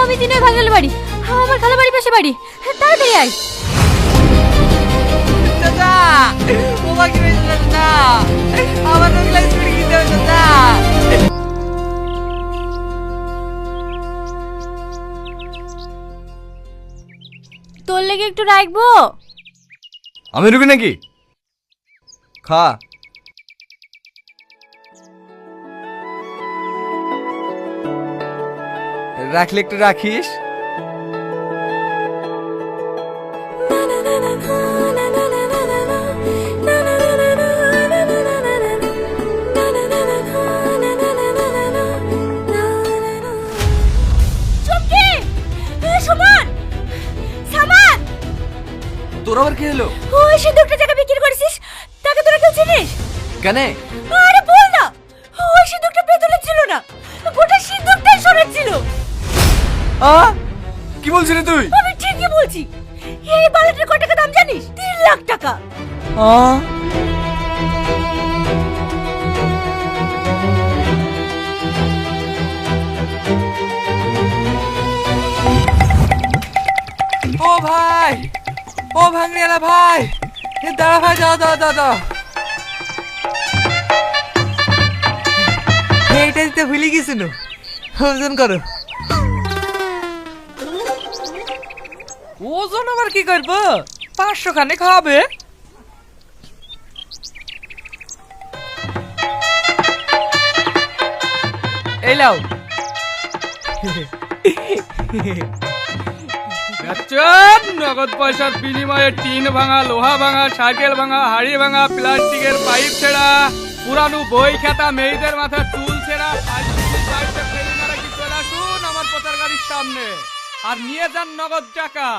আমি দিনে ভাঙাল বাড়ি, আমার খালা বাড়ি পাশে বাড়ি, তাড়াতাড়ি আয়। চাচা ও বাকি রয়েছে না, আমার তো গ্লাস করে দিতে হবে চাচা। তোর লেগে একটু রাখবো? আমি রুবি নাকি? খা। রাখলে একটু রাখিস। চুমকি, সুমন, সামান, তোর আবার কি হলো? ওই সিন্দুকটা জায়গা বিক্রি করেছিস, তাকে তোরা কেউ চিনিস? কেন? আরে বল না, ওই সিন্দুকটা পেতলের ছিল না, গোটা সিন্দুকটাই সোনার ছিল। কি বলছিস রে তুই? আমি ঠিকই বলছি, এই বালাটার কত টাকা দাম জানিস? 3 লাখ টাকা। ও ভাই, ও ভাঙড়িয়ালা ভাই, দাঁড়া ভাই, দাও দাও দাও দাও। এইটা দিতে ভুলে গেছিল, ওজন করো। ওজন আবার কি করবো, 500 খানে খাওয়াবে। এই লাও। নগদ পয়সার বিনিময়ে টিন ভাঙা, লোহা ভাঙা, সাইকেল ভাঙা, হাড়ি ভাঙা, প্লাস্টিকের পাইপ ছেঁড়া, পুরানো বই খাতা, মেয়েদের মাথা চুল ছেঁড়া, চলে আসুন আমার প্রচার গাড়ির সামনে আর নিয়ে যান নগদ টাকা।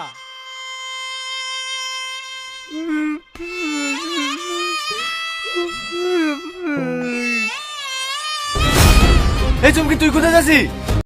এই চুমকি, তুই কোথায় যাচ্ছিস?